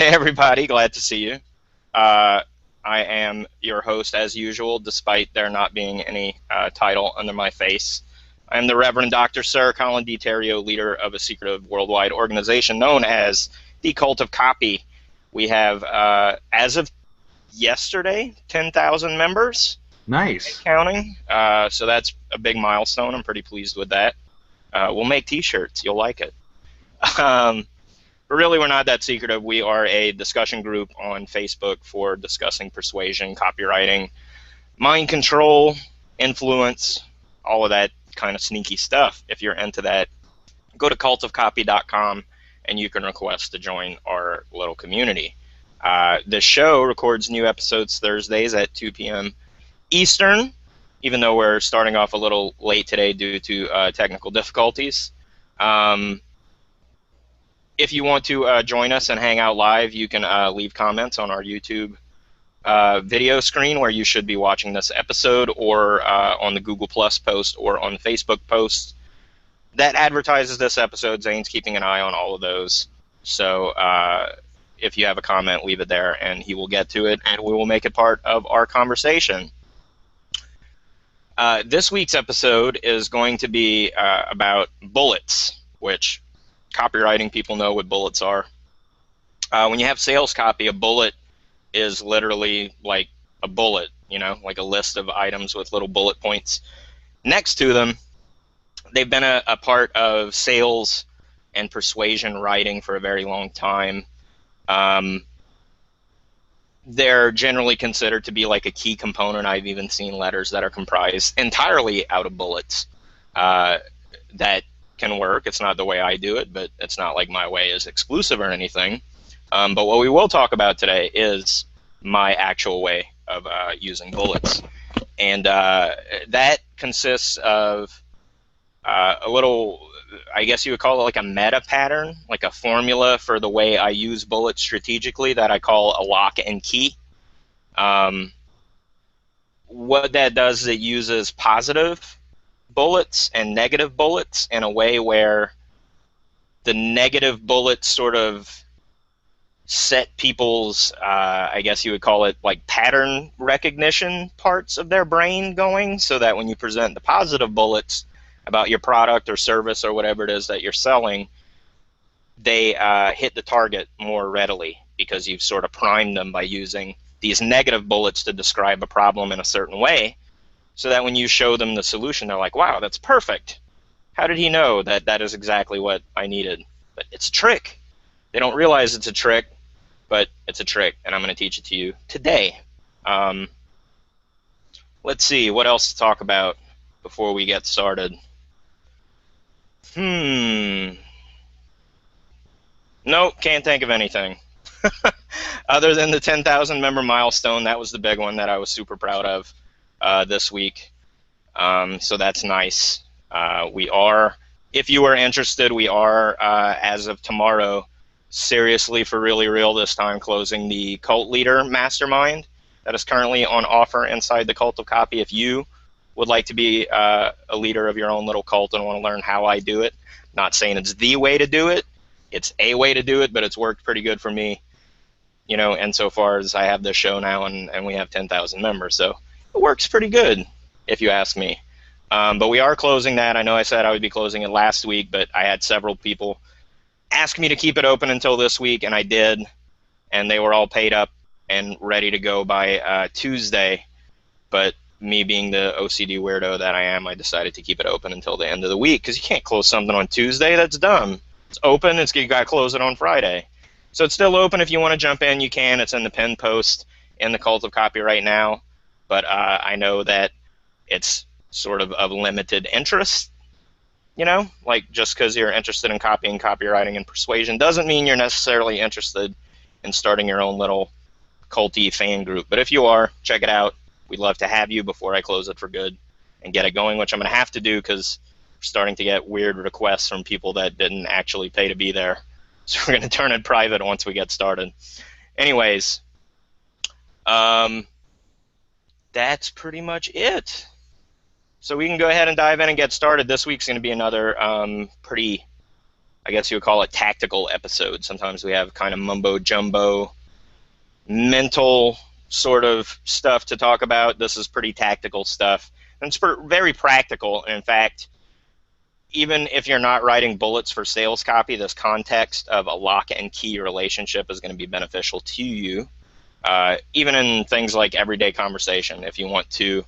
Hey everybody, glad to see you. Uh, I am your host as usual, despite there not being any title under my face. I am the Reverend Dr. Sir Colin D. Terrio, leader of a secretive worldwide organization known as the Cult of Copy. We have, as of yesterday, 10,000 members and Nice. counting. So that's a big milestone. I'm pretty pleased with that. We'll make t-shirts. You'll like it. Um, But really, we're not that secretive. We are a discussion group on Facebook for discussing persuasion, copywriting, mind control, influence, all of that kind of sneaky stuff. If you're into that, go to cultofcopy.com and you can request to join our little community. The show records new episodes Thursdays at 2 p.m. Eastern, even though we're starting off a little late today due to technical difficulties. Um, if you want to join us and hang out live, you can leave comments on our YouTube video screen where you should be watching this episode, or on the Google Plus post, or on the Facebook post that advertises this episode. Zane's keeping an eye on all of those. So if you have a comment, leave it there and he will get to it and we will make it part of our conversation. This week's episode is going to be about bullets, which copywriting people know what bullets are. When you have sales copy, a bullet is literally like a bullet, like a list of items with little bullet points next to them. They've been a part of sales and persuasion writing for a very long time. Um, they're generally considered to be like a key component. I've even seen letters that are comprised entirely out of bullets. That can work. It's not the way I do it, but it's not like my way is exclusive or anything. But what we will talk about today is my actual way of using bullets. And that consists of a little, I guess you would call it like a meta pattern, like a formula for the way I use bullets strategically that I call a lock and key. Um, what that does is it uses positive bullets and negative bullets in a way where the negative bullets sort of set people's, I guess you would call it like pattern recognition parts of their brain going, so that when you present the positive bullets about your product or service or whatever it is that you're selling, they hit the target more readily because you've sort of primed them by using these negative bullets to describe a problem in a certain way, so that when you show them the solution, they're like, wow, that's perfect. How did he know that that is exactly what I needed? But it's a trick. They don't realize it's a trick, but it's a trick, and I'm going to teach it to you today. Um, let's see, what else to talk about before we get started? Nope, can't think of anything. Other than the 10,000 member milestone, that was the big one that I was super proud of this week. So that's nice. We are, if you are interested, we are, as of tomorrow, seriously, for really real this time, closing the Cult Leader Mastermind that is currently on offer inside the Cult of Copy. If you would like to be a leader of your own little cult and want to learn how I do it, not saying it's the way to do it, it's a way to do it, but it's worked pretty good for me, insofar as I have this show now and we have 10,000 members. So it works pretty good, if you ask me. But we are closing that. I know I said I would be closing it last week, but I had several people ask me to keep it open until this week, and I did, and they were all paid up and ready to go by Tuesday. But me being the OCD weirdo that I am, I decided to keep it open until the end of the week, because you can't close something on Tuesday. That's dumb. It's open. You got to close it on Friday. So it's still open. If you want to jump in, you can. It's in the pinned post in the Cult of Copy right now. But I know that it's sort of limited interest. Like, just because you're interested in copying, copywriting, and persuasion doesn't mean you're necessarily interested in starting your own little culty fan group. But if you are, check it out. We'd love to have you before I close it for good and get it going, which I'm going to have to do because we're starting to get weird requests from people that didn't actually pay to be there. So we're going to turn it private once we get started. Anyways, that's pretty much it. So we can go ahead and dive in and get started. This week's going to be another pretty I guess you would call it tactical episodes. Sometimes we have kind of mumbo jumbo mental sort of stuff to talk about. This is pretty tactical stuff. And it's very practical. And in fact, even if you're not writing bullets for sales copy, this context of a lock and key relationship is going to be beneficial to you. Even in things like everyday conversation, if you want to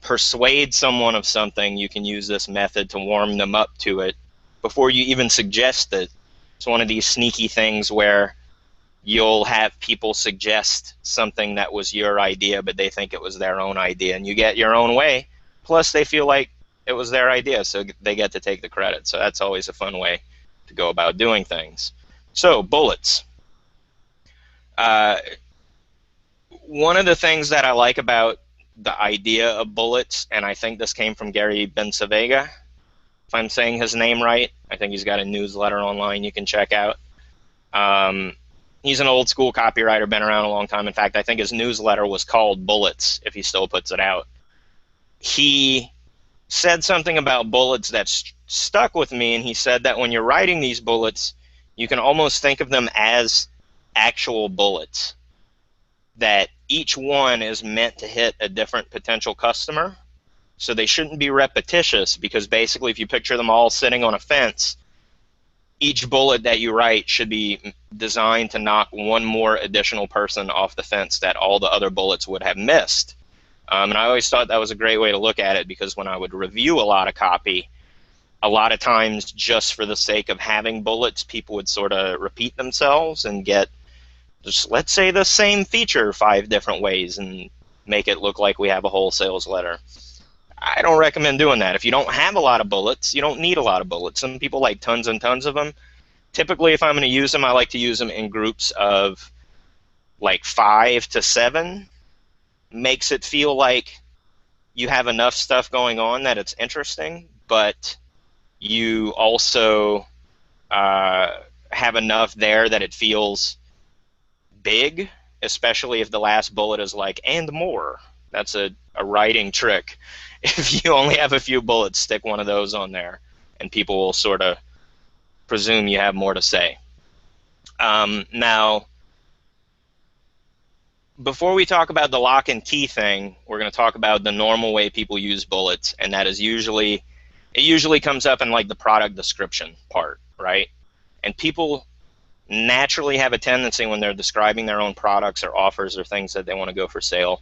persuade someone of something, you can use this method to warm them up to it before you even suggest it. It's one of these sneaky things where you'll have people suggest something that was your idea, but they think it was their own idea, and you get your own way. Plus, they feel like it was their idea, so they get to take the credit. So that's always a fun way to go about doing things. So, bullets. One of the things that I like about the idea of bullets, and I think this came from Gary Bencivenga, if I'm saying his name right. I think he's got a newsletter online you can check out. He's an old school copywriter, been around a long time. In fact, I think his newsletter was called Bullets, if he still puts it out. He said something about bullets that stuck with me, and he said that when you're writing these bullets, you can almost think of them as actual bullets, that each one is meant to hit a different potential customer. So they shouldn't be repetitious, because basically if you picture them all sitting on a fence, each bullet that you write should be designed to knock one more additional person off the fence that all the other bullets would have missed. And I always thought that was a great way to look at it, because when I would review a lot of copy, a lot of times just for the sake of having bullets, people would sort of repeat themselves and get just, let's say, the same feature 5 different ways and make it look like we have a whole sales letter. I don't recommend doing that. If you don't have a lot of bullets, you don't need a lot of bullets. Some people like tons and tons of them. Typically, if I'm going to use them, I like to use them in groups of like 5 to 7. Makes it feel like you have enough stuff going on that it's interesting, but you also have enough there that it feels big, especially if the last bullet is like, and more. That's a writing trick. If you only have a few bullets, stick one of those on there, and people will sort of presume you have more to say. Now, before we talk about the lock and key thing, we're going to talk about the normal way people use bullets, and that is it usually comes up in like the product description part, right? And people naturally have a tendency when they're describing their own products or offers or things that they want to go for sale,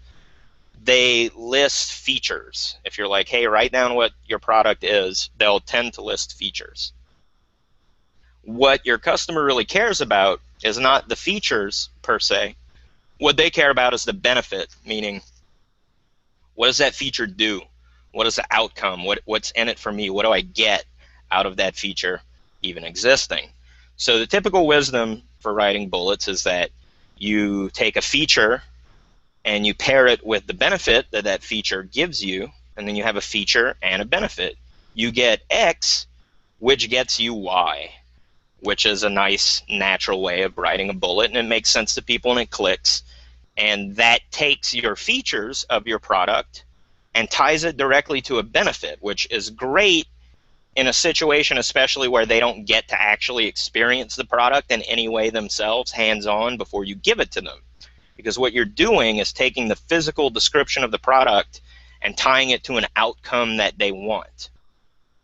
they list features. If you're like, hey, write down what your product is, they'll tend to list features. What your customer really cares about is not the features per se. What they care about is the benefit, meaning what does that feature do? What is the outcome? What's in it for me? What do I get out of that feature even existing? So the typical wisdom for writing bullets is that you take a feature and you pair it with the benefit that that feature gives you, and then you have a feature and a benefit. You get X, which gets you Y, which is a nice natural way of writing a bullet, and it makes sense to people and it clicks. And that takes your features of your product and ties it directly to a benefit, which is great in a situation especially where they don't get to actually experience the product in any way themselves, hands-on, before you give it to them. Because what you're doing is taking the physical description of the product and tying it to an outcome that they want.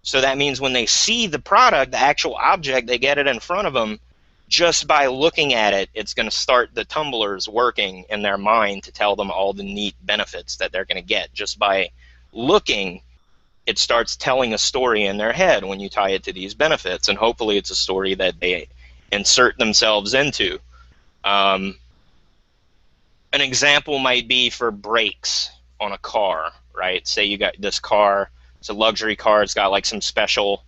So that means when they see the product, the actual object, they get it in front of them, just by looking at it, it's going to start the tumblers working in their mind to tell them all the neat benefits that they're going to get. Just by looking, it starts telling a story in their head when you tie it to these benefits, and hopefully it's a story that they insert themselves into. An example might be for brakes on a car, right? Say you got this car, it's a luxury car, it's got like some special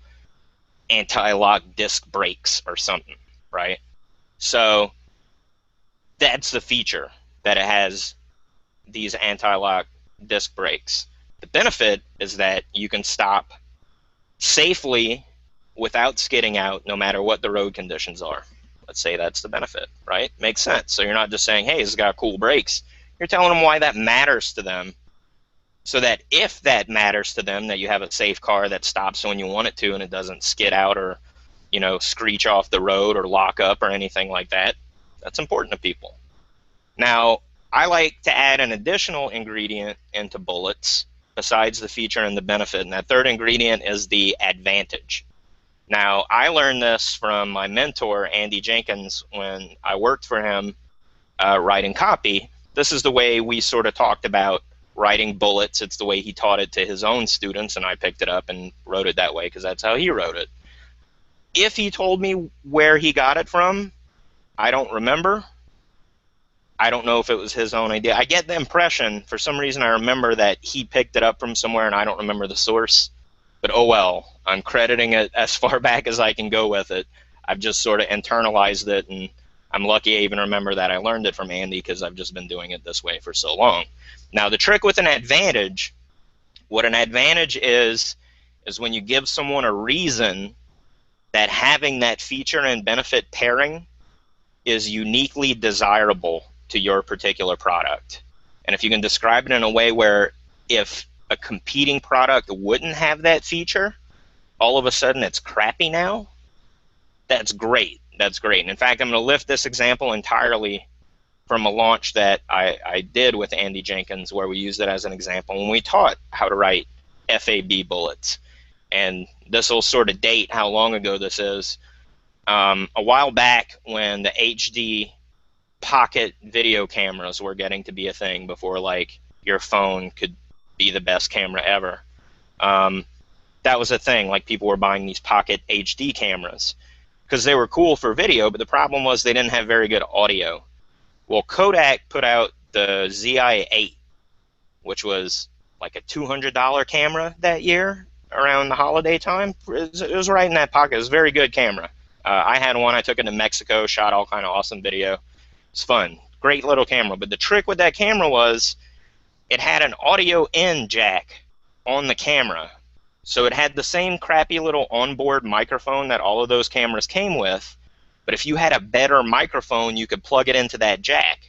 anti-lock disc brakes or something, right? So that's the feature, that it has these anti-lock disc brakes. The benefit is that you can stop safely without skidding out no matter what the road conditions are. Let's say that's the benefit, right? Makes sense. So you're not just saying, hey, it's got cool brakes. You're telling them why that matters to them so that if that matters to them, that you have a safe car that stops when you want it to and it doesn't skid out or, screech off the road or lock up or anything like that, that's important to people. Now, I like to add an additional ingredient into bullets besides the feature and the benefit, and that third ingredient is the advantage. Now, I learned this from my mentor, Andy Jenkins, when I worked for him writing copy. This is the way we sort of talked about writing bullets. It's the way he taught it to his own students, and I picked it up and wrote it that way because that's how he wrote it. If he told me where he got it from, I don't remember. I don't know if it was his own idea. I get the impression, for some reason, I remember that he picked it up from somewhere and I don't remember the source. But oh well, I'm crediting it as far back as I can go with it. I've just sort of internalized it, and I'm lucky I even remember that I learned it from Andy because I've just been doing it this way for so long. Now, the trick with an advantage, what an advantage is when you give someone a reason that having that feature and benefit pairing is uniquely desirable to your particular product. And if you can describe it in a way where if a competing product wouldn't have that feature, all of a sudden it's crappy now, that's great. That's great. And in fact, I'm going to lift this example entirely from a launch that I did with Andy Jenkins, where we used it as an example when we taught how to write FAB bullets. And this will sort of date how long ago this is. A while back when the HD pocket video cameras were getting to be a thing before like your phone could be the best camera ever. That was a thing, like people were buying these pocket HD cameras because they were cool for video, but the problem was they didn't have very good audio. Well, Kodak put out the ZI-8, which was like a $200 camera that year around the holiday time. It was right in that pocket. It was a very good camera. I had one. I took it to Mexico, shot all kind of awesome video. It's fun. Great little camera. But the trick with that camera was it had an audio in jack on the camera. So it had the same crappy little onboard microphone that all of those cameras came with. But if you had a better microphone, you could plug it into that jack.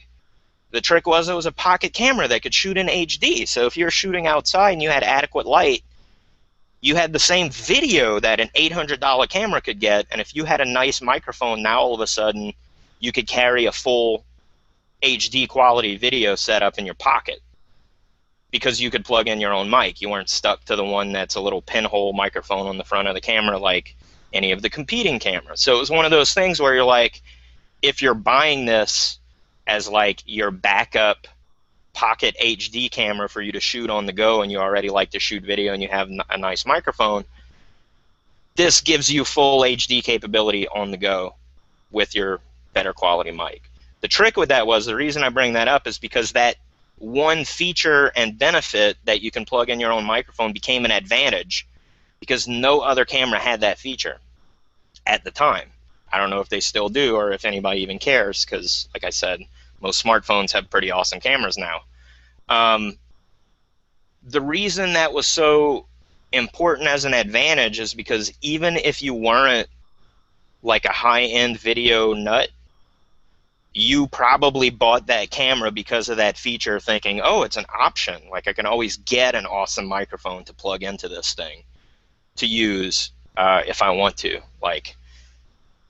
The trick was it was a pocket camera that could shoot in HD. So if you're shooting outside and you had adequate light, you had the same video that an $800 camera could get. And if you had a nice microphone, now all of a sudden you could carry a full HD quality video setup in your pocket because you could plug in your own mic. You weren't stuck to the one that's a little pinhole microphone on the front of the camera like any of the competing cameras. So it was one of those things where you're like, if you're buying this as like your backup pocket HD camera for you to shoot on the go and you already like to shoot video and you have a nice microphone, this gives you full HD capability on the go with your better quality mic. The trick with that was, the reason I bring that up is because that one feature and benefit that you can plug in your own microphone became an advantage because no other camera had that feature at the time. I don't know if they still do or if anybody even cares because, like I said, most smartphones have pretty awesome cameras now. The reason that was so important as an advantage is because even if you weren't like a high-end video nut, you probably bought that camera because of that feature thinking, oh, it's an option. Like I can always get an awesome microphone to plug into this thing to use if I want to. Like,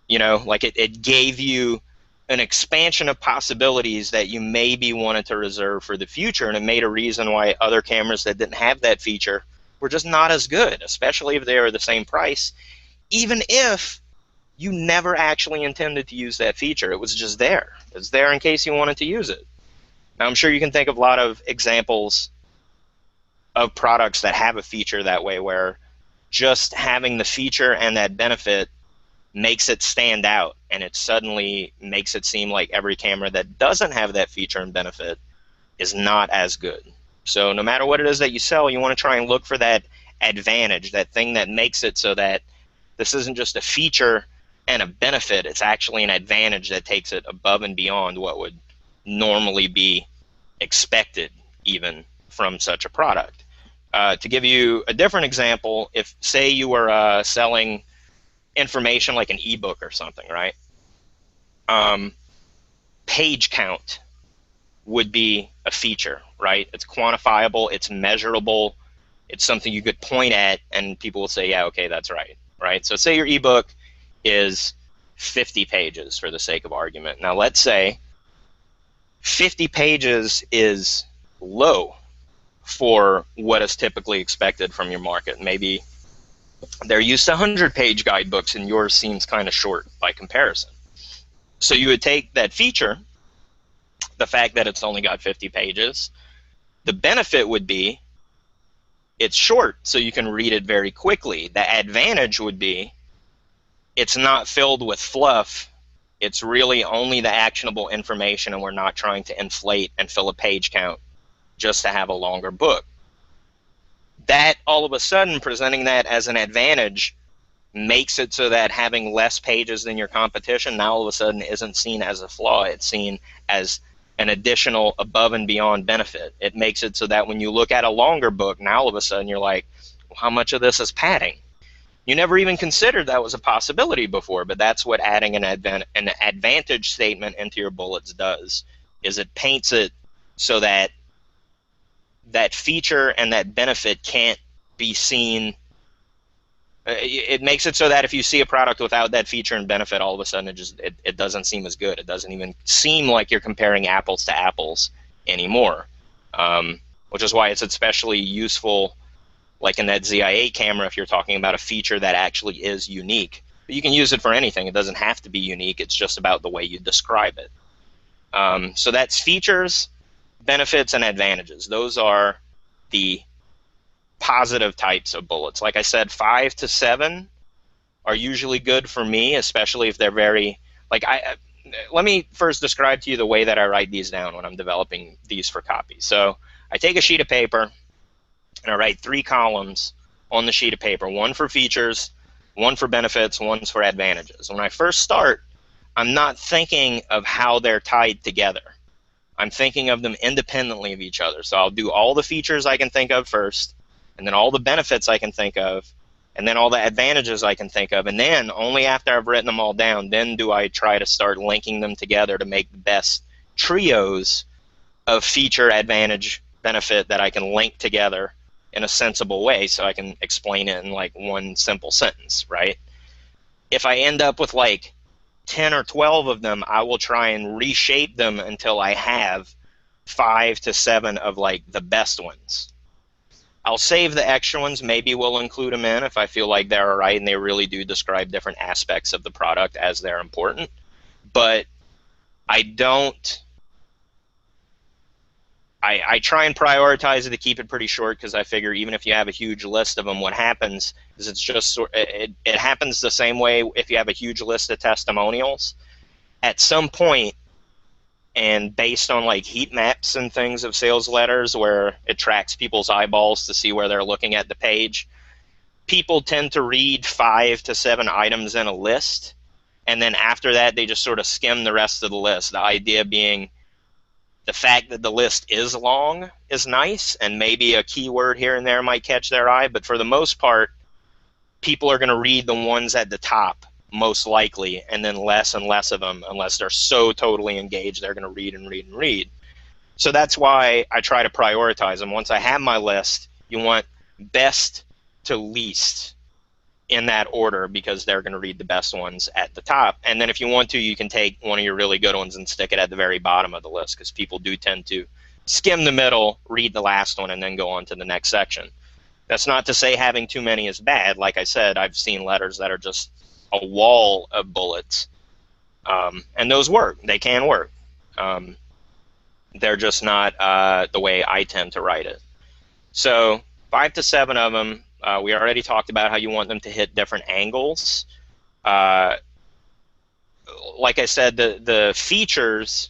like it gave you an expansion of possibilities that you maybe wanted to reserve for the future, and it made a reason why other cameras that didn't have that feature were just not as good, especially if they were the same price, even if you never actually intended to use that feature. It was just there. It's there in case you wanted to use it. Now, I'm sure you can think of a lot of examples of products that have a feature that way, where just having the feature and that benefit makes it stand out, and it suddenly makes it seem like every camera that doesn't have that feature and benefit is not as good. So no matter what it is that you sell, you want to try and look for that advantage, that thing that makes it so that this isn't just a feature and a benefit, it's actually an advantage that takes it above and beyond what would normally be expected even from such a product. To give you a different example, if say you were selling information like an ebook or something, right? Page count would be a feature, right? It's quantifiable, it's measurable, it's something you could point at and people will say, yeah, okay, that's right, right? So say your ebook is 50 pages for the sake of argument. Now let's say 50 pages is low for what is typically expected from your market. Maybe they're used to 100-page guidebooks and yours seems kind of short by comparison. So you would take that feature, the fact that it's only got 50 pages, the benefit would be it's short, so you can read it very quickly. The advantage would be it's not filled with fluff. It's really only the actionable information, and we're not trying to inflate and fill a page count just to have a longer book. That, all of a sudden, presenting that as an advantage makes it so that having less pages than your competition now all of a sudden isn't seen as a flaw. It's seen as an additional above and beyond benefit. It makes it so that when you look at a longer book, now all of a sudden you're like, well, how much of this is padding? You never even considered that was a possibility before, but that's what adding an advantage statement into your bullets does, is it paints it so that that feature and that benefit can't be seen. It makes it so that if you see a product without that feature and benefit, all of a sudden it doesn't seem as good. It doesn't even seem like you're comparing apples to apples anymore, which is why it's especially useful, like in that ZI-8 camera, if you're talking about a feature that actually is unique. But you can use it for anything. It doesn't have to be unique. It's just about the way you describe it. So that's features, benefits, and advantages. Those are the positive types of bullets. Like I said, 5 to 7 are usually good for me, especially if they're very, like, let me first describe to you the way that I write these down when I'm developing these for copy. So I take a sheet of paper and I write 3 columns on the sheet of paper, one for features, one for benefits, one for advantages. When I first start, I'm not thinking of how they're tied together. I'm thinking of them independently of each other. So I'll do all the features I can think of first, and then all the benefits I can think of, and then all the advantages I can think of, and then only after I've written them all down, then do I try to start linking them together to make the best trios of feature, advantage, benefit that I can link together in a sensible way so I can explain it in like one simple sentence, right? If I end up with like 10 or 12 of them, I will try and reshape them until I have 5 to 7 of like the best ones. I'll save the extra ones. Maybe we'll include them in if I feel like they're all right and they really do describe different aspects of the product as they're important. But I don't. I try and prioritize it to keep it pretty short because I figure even if you have a huge list of them, what happens is it's just it happens the same way if you have a huge list of testimonials. At some point, and based on like heat maps and things of sales letters where it tracks people's eyeballs to see where they're looking at the page, people tend to read 5 to 7 items in a list, and then after that they just sort of skim the rest of the list. The idea being the fact that the list is long is nice, and maybe a keyword here and there might catch their eye, but for the most part, people are going to read the ones at the top most likely, and then less and less of them unless they're so totally engaged they're going to read and read and read. So that's why I try to prioritize them. Once I have my list, you want best to least in that order because they're going to read the best ones at the top. And then if you want to, you can take one of your really good ones and stick it at the very bottom of the list because people do tend to skim the middle, read the last one, and then go on to the next section. That's not to say having too many is bad. Like I said, I've seen letters that are just a wall of bullets, and those work. They can work. They're just not the way I tend to write it. So 5 to 7 of them. We already talked about how you want them to hit different angles. Like I said, the features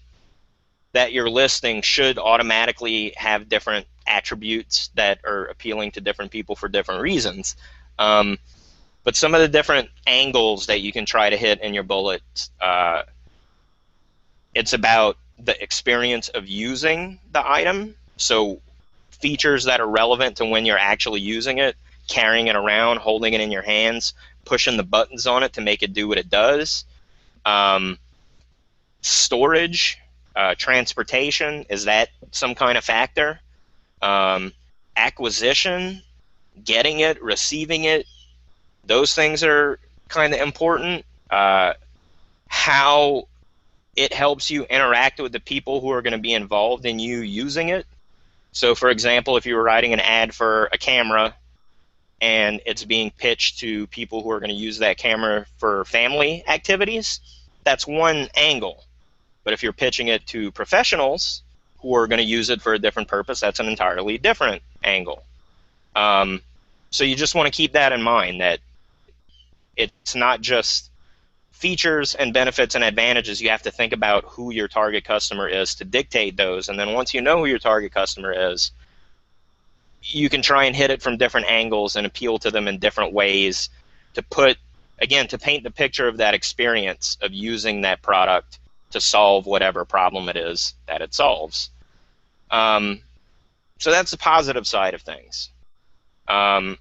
that you're listing should automatically have different attributes that are appealing to different people for different reasons. But some of the different angles that you can try to hit in your bullets, it's about the experience of using the item. So features that are relevant to when you're actually using it, carrying it around, holding it in your hands, pushing the buttons on it to make it do what it does. Storage, Transportation, is that some kind of factor? Um, Acquisition, getting it, receiving it, those things are kind of important. How it helps you interact with the people who are going to be involved in you using it. So, for example, if you were writing an ad for a camera and it's being pitched to people who are going to use that camera for family activities, that's one angle. But if you're pitching it to professionals who are going to use it for a different purpose, that's an entirely different angle. So you just want to keep that in mind, that it's not just features and benefits and advantages. You have to think about who your target customer is to dictate those. And then once you know who your target customer is, you can try and hit it from different angles and appeal to them in different ways to put, again, to paint the picture of that experience of using that product to solve whatever problem it is that it solves. So that's the positive side of things. The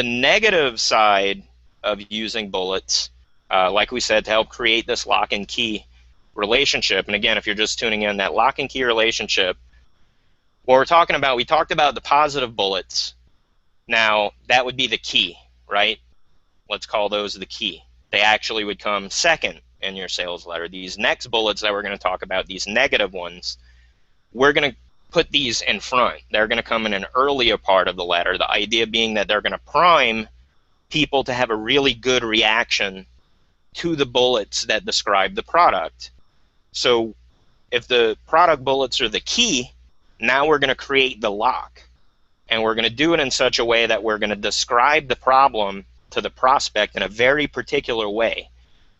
negative side of using bullets, like we said, to help create this lock and key relationship. And again, if you're just tuning in, that lock and key relationship, what we're talking about, we talked about the positive bullets. Now, that would be the key, right? Let's call those the key. They actually would come second in your sales letter. These next bullets that we're going to talk about, these negative ones, we're going to put these in front. They're going to come in an earlier part of the letter, the idea being that they're going to prime people to have a really good reaction to the bullets that describe the product. So if the product bullets are the key, now we're going to create the lock. And we're going to do it in such a way that we're going to describe the problem to the prospect in a very particular way.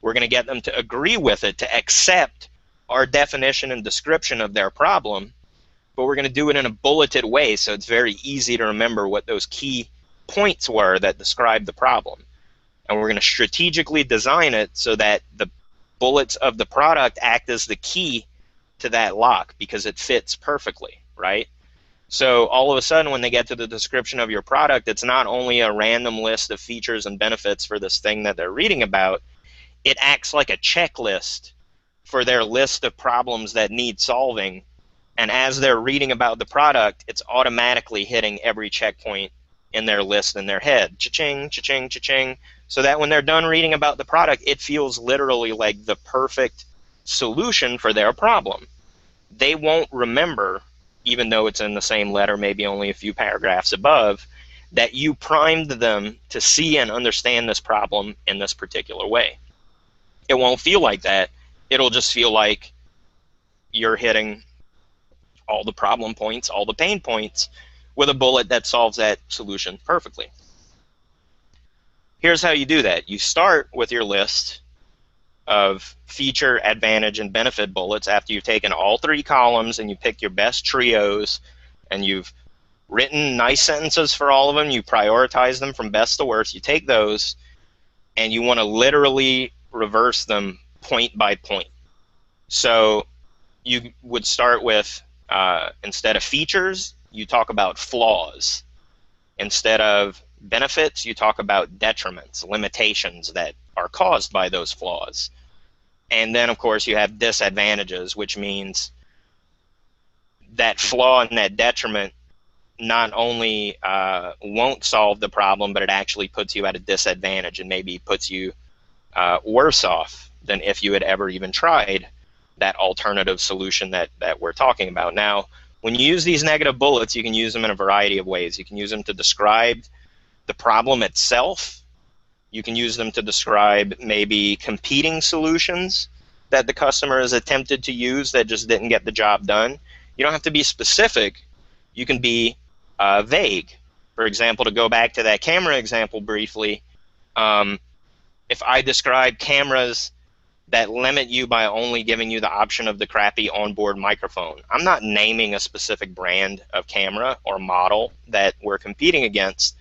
We're going to get them to agree with it, to accept our definition and description of their problem, but we're going to do it in a bulleted way so it's very easy to remember what those key points were that describe the problem. And we're going to strategically design it so that the bullets of the product act as the key to that lock because it fits perfectly, right? So all of a sudden, when they get to the description of your product, it's not only a random list of features and benefits for this thing that they're reading about, it acts like a checklist for their list of problems that need solving. And as they're reading about the product, it's automatically hitting every checkpoint in their list in their head. Cha-ching, cha-ching, cha-ching. So that when they're done reading about the product, it feels literally like the perfect solution for their problem. They won't remember, even though it's in the same letter, maybe only a few paragraphs above, that you primed them to see and understand this problem in this particular way. It won't feel like that. It'll just feel like you're hitting all the problem points, all the pain points, with a bullet that solves that solution perfectly. Here's how you do that. You start with your list of feature, advantage, and benefit bullets after you've taken all three columns and you pick your best trios and you've written nice sentences for all of them. You prioritize them from best to worst. You take those and you want to literally reverse them point by point. So you would start with, instead of features, you talk about flaws. Instead of benefits, you talk about detriments, limitations that are caused by those flaws. And then, of course, you have disadvantages, which means that flaw and that detriment not only won't solve the problem, but it actually puts you at a disadvantage and maybe puts you worse off than if you had ever even tried that alternative solution that we're talking about. Now, when you use these negative bullets, you can use them in a variety of ways. You can use them to describe the problem itself. You can use them to describe maybe competing solutions that the customer has attempted to use that just didn't get the job done. You don't have to be specific. You can be vague. For example, to go back to that camera example briefly, if I describe cameras that limit you by only giving you the option of the crappy onboard microphone, I'm not naming a specific brand of camera or model that we're competing against.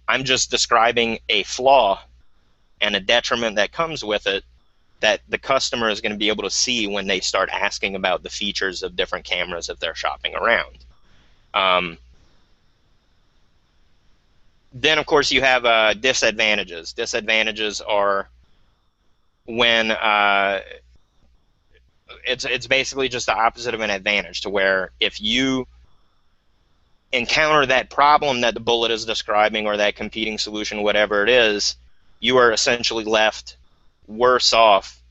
I'm just describing a flaw and a detriment that comes with it that the customer is going to be able to see when they start asking about the features of different cameras if they're shopping around. Then, of course, you have disadvantages. Disadvantages are when it's basically just the opposite of an advantage, to where if you encounter that problem that the bullet is describing, or that competing solution, whatever it is, you are essentially left worse off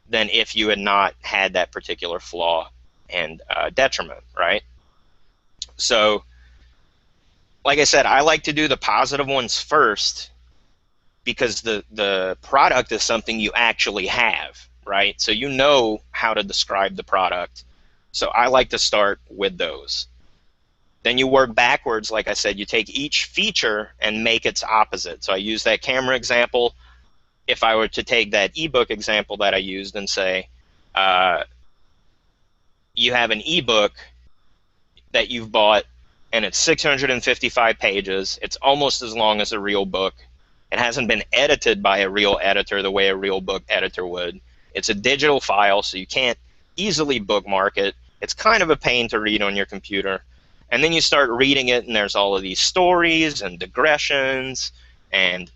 than if you had not had that particular flaw and detriment, right? So, like I said, I like to do the positive ones first, because the product is something you actually have, right? So you know how to describe the product. So I like to start with those. Then you work backwards. Like I said, you take each feature and make its opposite. So I use that camera example. If I were to take that ebook example that I used and say, you have an ebook that you've bought, and it's 655 pages. It's almost as long as a real book. It hasn't been edited by a real editor the way a real book editor would. It's a digital file, so you can't easily bookmark it. It's kind of a pain to read on your computer. And then you start reading it, and there's all of these stories and digressions and,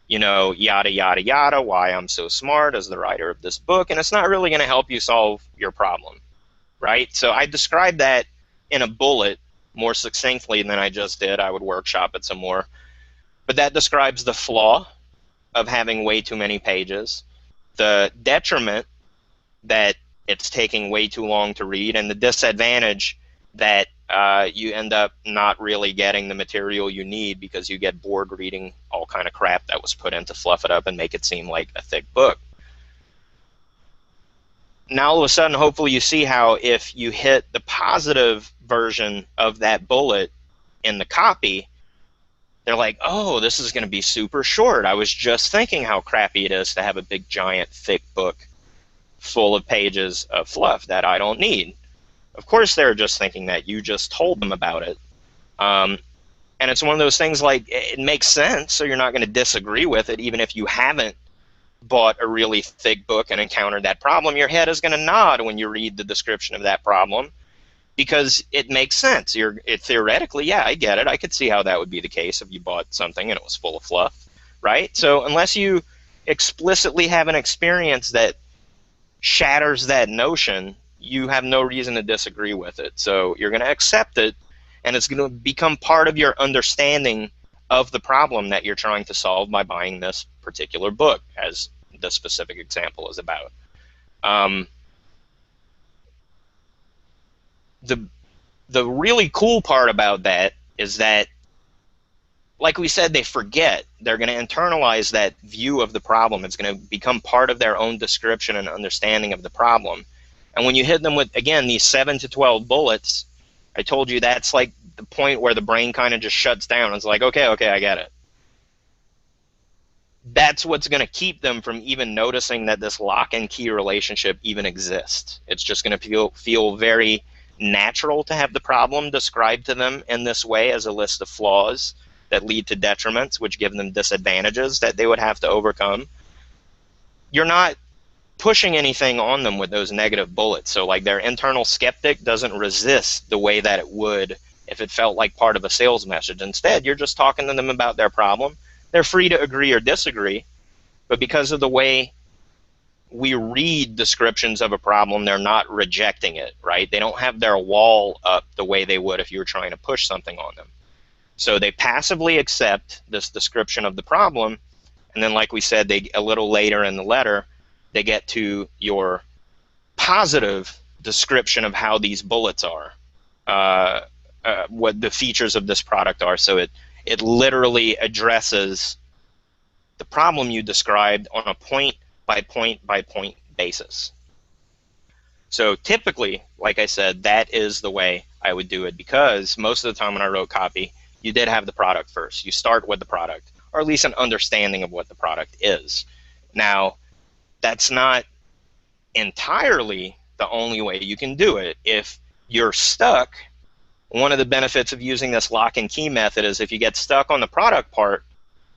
you know, yada, yada, yada, why I'm so smart as the writer of this book. And it's not really going to help you solve your problem, right? So I described that in a bullet more succinctly than I just did. I would workshop it some more. But that describes the flaw of having way too many pages, the detriment that it's taking way too long to read, and the disadvantage that you end up not really getting the material you need because you get bored reading all kind of crap that was put in to fluff it up and make it seem like a thick book. Now all of a sudden, hopefully you see how if you hit the positive version of that bullet in the copy, they're like, oh, this is going to be super short. I was just thinking how crappy it is to have a big, giant, thick book full of pages of fluff that I don't need. Of course, they're just thinking that. You just told them about it. And it's one of those things, like, it makes sense, so you're not going to disagree with it, even if you haven't bought a really thick book and encountered that problem. Your head is going to nod when you read the description of that problem, because it makes sense. Theoretically, yeah, I get it. I could see how that would be the case if you bought something and it was full of fluff, right? So unless you explicitly have an experience that shatters that notion, you have no reason to disagree with it. So you're going to accept it, and it's going to become part of your understanding of the problem that you're trying to solve by buying this particular book, as the specific example is about. The really cool part about that is that, like we said, they forget. They're going to internalize that view of the problem. It's going to become part of their own description and understanding of the problem. And when you hit them with, again, these 7 to 12 bullets, I told you that's like the point where the brain kind of just shuts down. It's like, okay, I get it. That's what's going to keep them from even noticing that this lock and key relationship even exists. It's just going to feel very natural to have the problem described to them in this way, as a list of flaws that lead to detriments, which give them disadvantages that they would have to overcome. You're not pushing anything on them with those negative bullets. So like, their internal skeptic doesn't resist the way that it would if it felt like part of a sales message. Instead, you're just talking to them about their problem. They're free to agree or disagree, but because of the way we read descriptions of a problem, they're not rejecting it, right? They don't have their wall up the way they would if you were trying to push something on them. So they passively accept this description of the problem, and then, like we said, a little later in the letter, they get to your positive description of how these bullets are, what the features of this product are. So it literally addresses the problem you described on a point-by-point-by-point basis. So typically, like I said, that is the way I would do it, because most of the time when I wrote copy, you did have the product first. You start with the product, or at least an understanding of what the product is. Now, that's not entirely the only way you can do it. If you're stuck, one of the benefits of using this lock and key method is, if you get stuck on the product part,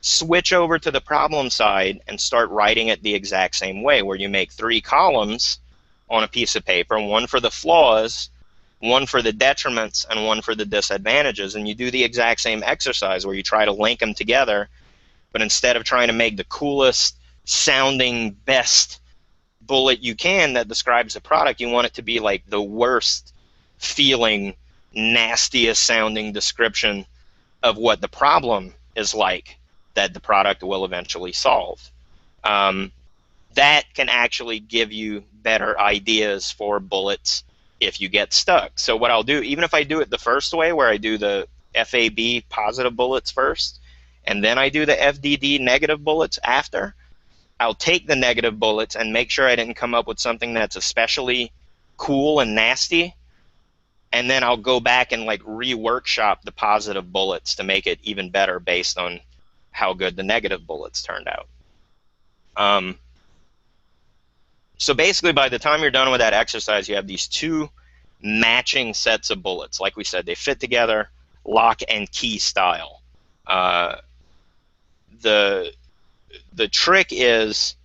switch over to the problem side and start writing it the exact same way, where you make 3 columns on a piece of paper, one for the flaws, one for the detriments, and one for the disadvantages. And you do the exact same exercise where you try to link them together, but instead of trying to make the coolest sounding, best bullet you can that describes the product, you want it to be like the worst feeling, nastiest sounding description of what the problem is like that the product will eventually solve. Um, that can actually give you better ideas for bullets if you get stuck. So what I'll do, even if I do it the first way, where I do the FAB positive bullets first, and then I do the FDD negative bullets after, I'll take the negative bullets and make sure I didn't come up with something that's especially cool and nasty, and then I'll go back and like reworkshop the positive bullets to make it even better based on how good the negative bullets turned out. So basically, by the time you're done with that exercise, you have these two matching sets of bullets. Like we said, they fit together, lock and key style. The trick is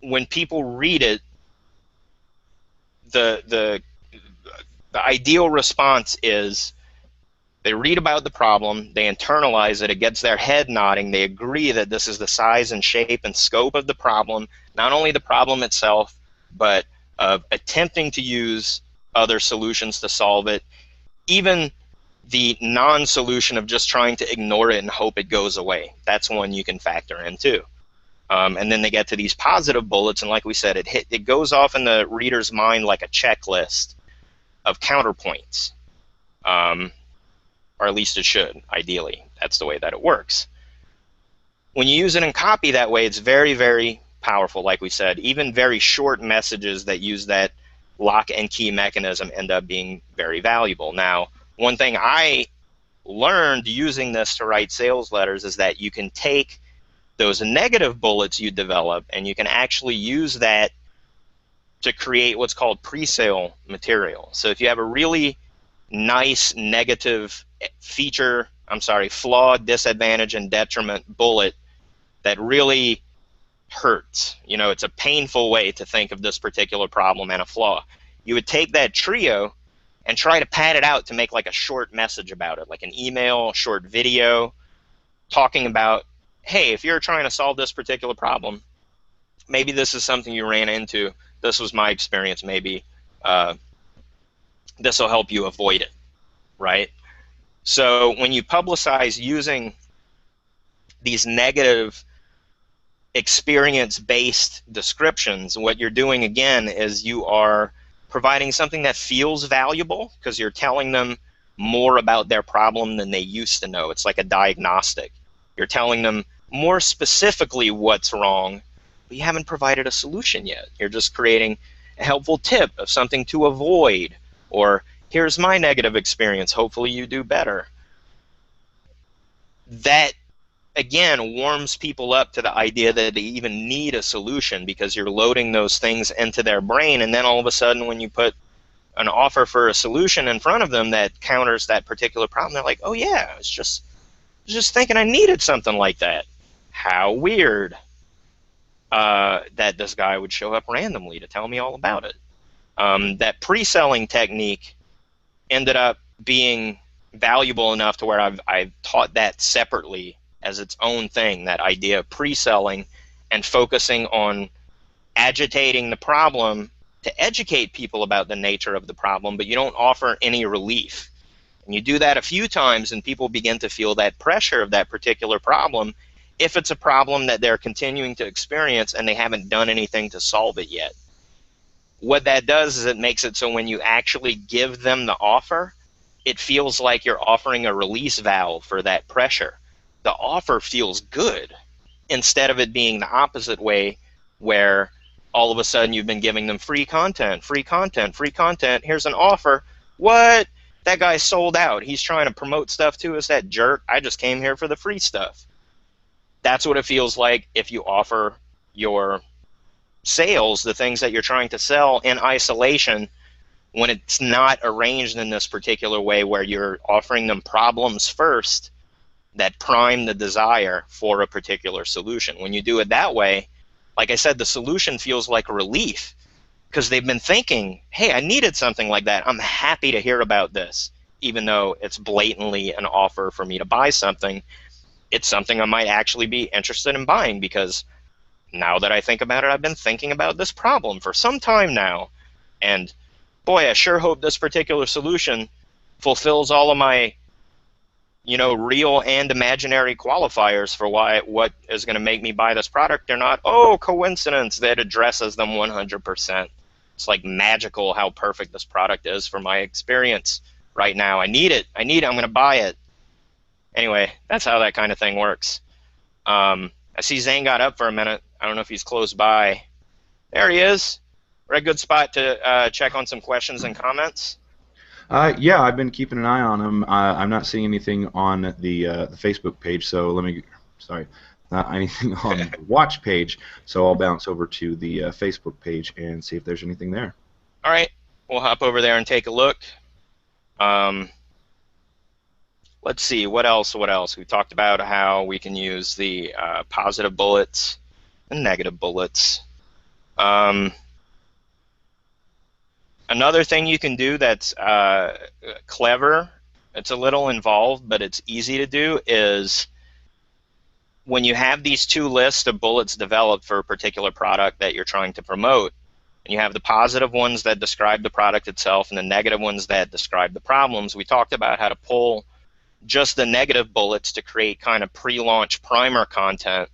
when people read it, the ideal response is they read about the problem, they internalize it, it gets their head nodding, they agree that this is the size and shape and scope of the problem, not only the problem itself, but attempting to use other solutions to solve it, even the non-solution of just trying to ignore it and hope it goes away. That's one you can factor in too. And then they get to these positive bullets, and like we said, it goes off in the reader's mind like a checklist of counterpoints. Or at least it should, ideally. That's the way that it works. When you use it in copy that way, it's very, very powerful, like we said. Even very short messages that use that lock and key mechanism end up being very valuable. Now, one thing I learned using this to write sales letters is that you can take those negative bullets you develop and you can actually use that to create what's called pre-sale material. So if you have a really nice negative flaw, disadvantage, and detriment bullet that really hurts, it's a painful way to think of this particular problem and a flaw, you would take that trio and try to pad it out to make like a short message about it, like an email, a short video, talking about, hey, if you're trying to solve this particular problem, maybe this is something you ran into, this was my experience, maybe this will help you avoid it, right? So when you publicize using these negative experience-based descriptions, what you're doing again is you are providing something that feels valuable because you're telling them more about their problem than they used to know. It's like a diagnostic. You're telling them more specifically what's wrong, but you haven't provided a solution yet. You're just creating a helpful tip of something to avoid, or here's my negative experience, hopefully you do better. That, again, warms people up to the idea that they even need a solution because you're loading those things into their brain, and then all of a sudden when you put an offer for a solution in front of them that counters that particular problem, they're like, oh yeah, I was just thinking I needed something like that. How weird that this guy would show up randomly to tell me all about it. That pre-selling technique ended up being valuable enough to where I've taught that separately as its own thing, that idea of pre-selling and focusing on agitating the problem to educate people about the nature of the problem, but you don't offer any relief. And you do that a few times and people begin to feel that pressure of that particular problem if it's a problem that they're continuing to experience and they haven't done anything to solve it yet. What that does is it makes it so when you actually give them the offer, it feels like you're offering a release valve for that pressure. The offer feels good instead of it being the opposite way where all of a sudden you've been giving them free content, free content, free content. Here's an offer. What? That guy sold out. He's trying to promote stuff to us, that jerk. I just came here for the free stuff. That's what it feels like if you offer your sales, the things that you're trying to sell, in isolation, when it's not arranged in this particular way where you're offering them problems first that prime the desire for a particular solution. When you do it that way, like I said, the solution feels like a relief because they've been thinking, hey, I needed something like that. I'm happy to hear about this, even though it's blatantly an offer for me to buy something. It's something I might actually be interested in buying because now that I think about it, I've been thinking about this problem for some time now. And boy, I sure hope this particular solution fulfills all of my, real and imaginary qualifiers for what is going to make me buy this product. They're not, oh, coincidence that addresses them 100%. It's like magical how perfect this product is for my experience right now. I need it. I'm going to buy it. Anyway, that's how that kind of thing works. I see Zane got up for a minute. I don't know if he's close by. There he is. We're at a good spot to check on some questions and comments. Yeah, I've been keeping an eye on them. I'm not seeing anything on the Facebook page, so not anything on the watch page, so I'll bounce over to the Facebook page and see if there's anything there. All right, we'll hop over there and take a look. Let's see, what else? We talked about how we can use the positive bullets and negative bullets. Another thing you can do that's clever, it's a little involved, but it's easy to do, is when you have these two lists of bullets developed for a particular product that you're trying to promote, and you have the positive ones that describe the product itself and the negative ones that describe the problems, we talked about how to pull just the negative bullets to create kind of pre-launch primer content.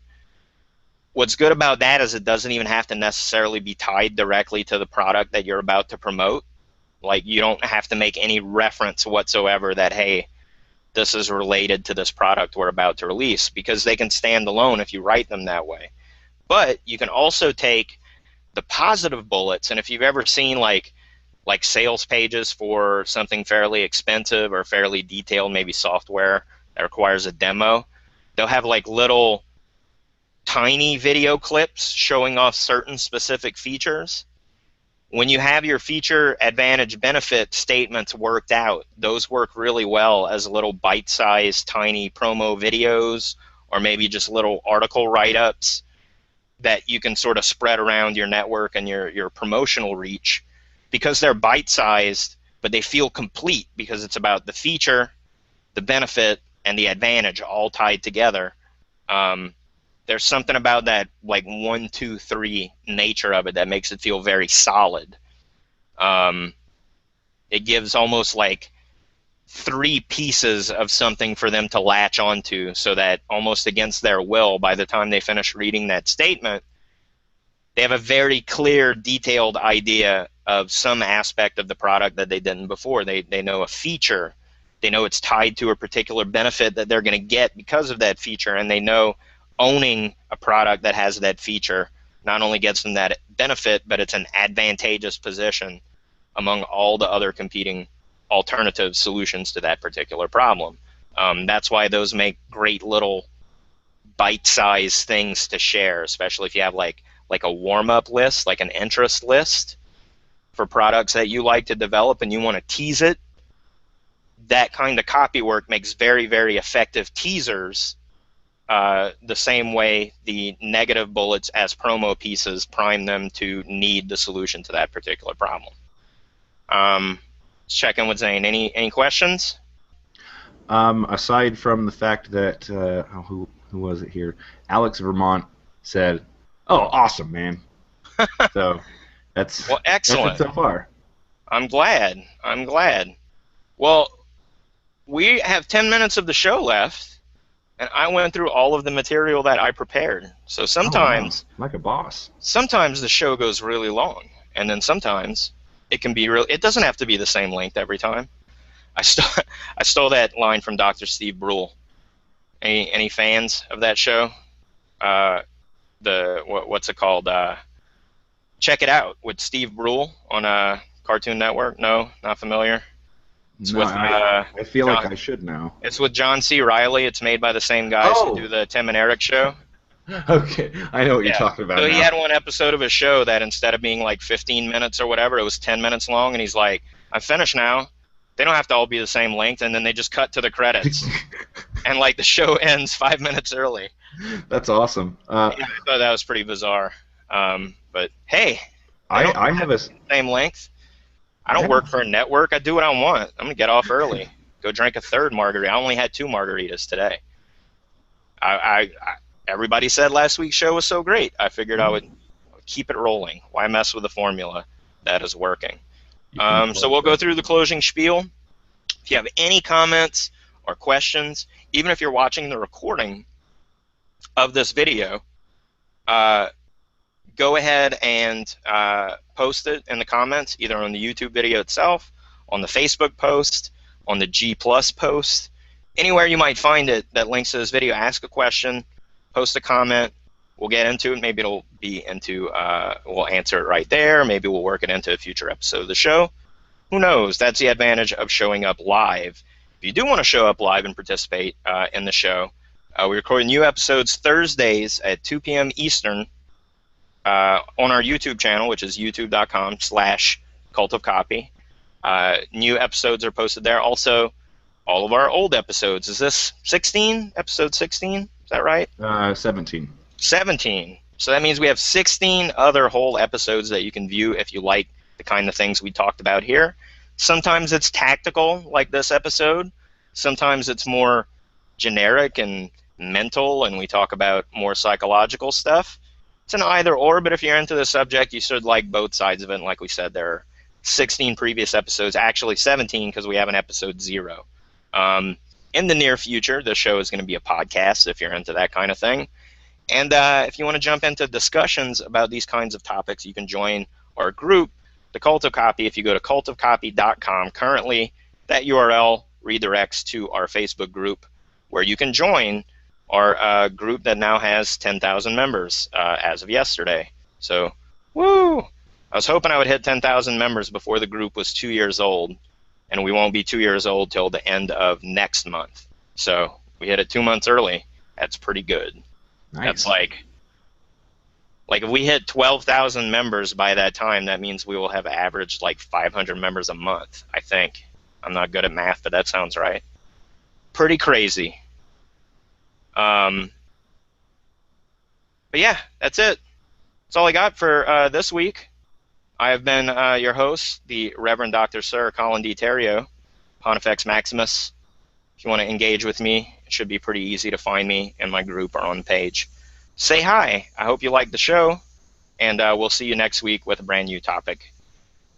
What's good about that is it doesn't even have to necessarily be tied directly to the product that you're about to promote. Like, you don't have to make any reference whatsoever that, hey, this is related to this product we're about to release, because they can stand alone if you write them that way. But you can also take the positive bullets, and if you've ever seen like sales pages for something fairly expensive or fairly detailed, maybe software that requires a demo, they'll have like little tiny video clips showing off certain specific features. When you have your feature advantage benefit statements worked out, those work really well as little bite-sized tiny promo videos, or maybe just little article write-ups that you can sort of spread around your network and your promotional reach, because they're bite-sized, but they feel complete because it's about the feature, the benefit, and the advantage all tied together. There's something about that, like 1, 2, 3 nature of it that makes it feel very solid. It gives almost like 3 pieces of something for them to latch onto, so that almost against their will, by the time they finish reading that statement, they have a very clear, detailed idea of some aspect of the product that they didn't before. They know a feature. They know it's tied to a particular benefit that they're going to get because of that feature, and they know owning a product that has that feature not only gets them that benefit, but it's an advantageous position among all the other competing alternative solutions to that particular problem. That's why those make great little bite-sized things to share, especially if you have like a warm-up list, like an interest list for products that you like to develop and you want to tease it. That kind of copy work makes very, very effective teasers, the same way the negative bullets as promo pieces prime them to need the solution to that particular problem. Let's check in with Zane. Any questions? Aside from the fact that, who was it here? Alex Vermont said, "Oh, awesome, man." So that's well, excellent. That's it so far. I'm glad. Well, we have 10 minutes of the show left, and I went through all of the material that I prepared. So sometimes, like a boss. Sometimes the show goes really long, and then sometimes it can be real. It doesn't have to be the same length every time. I stole that line from Dr. Steve Brule. Any fans of that show? What's it called? Check It Out with Steve Brule on Cartoon Network. No, not familiar. It's no, with, I feel like I should know. It's with John C. Reilly. It's made by the same guys who do the Tim and Eric show. Okay, I know what you're talking about. So now. He had one episode of his show that instead of being like 15 minutes or whatever, it was 10 minutes long, and he's like, "I'm finished now. They don't have to all be the same length," and then they just cut to the credits, and like the show ends 5 minutes early. That's awesome. Yeah, I thought that was pretty bizarre. But hey, I have a same length. I don't work for a network. I do what I want. I'm gonna get off early. Go drink a third margarita. I only had 2 margaritas today. everybody said last week's show was so great. I figured I would keep it rolling. Why mess with a formula that is working? You can So we'll go through the closing spiel. If you have any comments or questions, even if you're watching the recording of this video, go ahead and post it in the comments, either on the YouTube video itself, on the Facebook post, on the G Plus post, anywhere you might find it that links to this video. Ask a question, post a comment. We'll get into it. Maybe it'll be into, we'll answer it right there. Maybe we'll work it into a future episode of the show. Who knows? That's the advantage of showing up live. If you do want to show up live and participate in the show, we record new episodes Thursdays at 2 p.m. Eastern on our YouTube channel, which is youtube.com/cultofcopy. New episodes are posted there. Also, all of our old episodes. Is this 16? Episode 16? Is that right? 17. 17. So that means we have 16 other whole episodes that you can view if you like the kind of things we talked about here. Sometimes it's tactical, like this episode. Sometimes it's more generic and mental, and we talk about more psychological stuff. It's an either or, but if you're into the subject, you should like both sides of it. And like we said, there are 16 previous episodes, actually 17 because we have an episode 0. In the near future, the show is going to be a podcast if you're into that kind of thing. And if you want to jump into discussions about these kinds of topics, you can join our group, the Cult of Copy. If you go to cultofcopy.com, currently that URL redirects to our Facebook group where you can join our group that now has 10,000 members as of yesterday. So, woo! I was hoping I would hit 10,000 members before the group was 2 years old, and we won't be 2 years old till the end of next month. So we hit it 2 months early. That's pretty good. Nice. That's like if we hit 12,000 members by that time, that means we will have averaged like 500 members a month, I think. I'm not good at math, but that sounds right. Pretty crazy. But yeah, that's it. That's all I got for this week. I have been your host, the Reverend Dr. Sir Colin D. Terrio, Pontifex Maximus. If you want to engage with me, it should be pretty easy to find me and my group are on the page. Say hi. I hope you liked the show, and we'll see you next week with a brand new topic.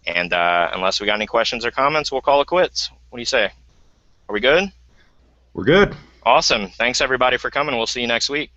And unless we got any questions or comments, we'll call it quits. What do you say? Are we good? We're good. Awesome. Thanks, everybody, for coming. We'll see you next week.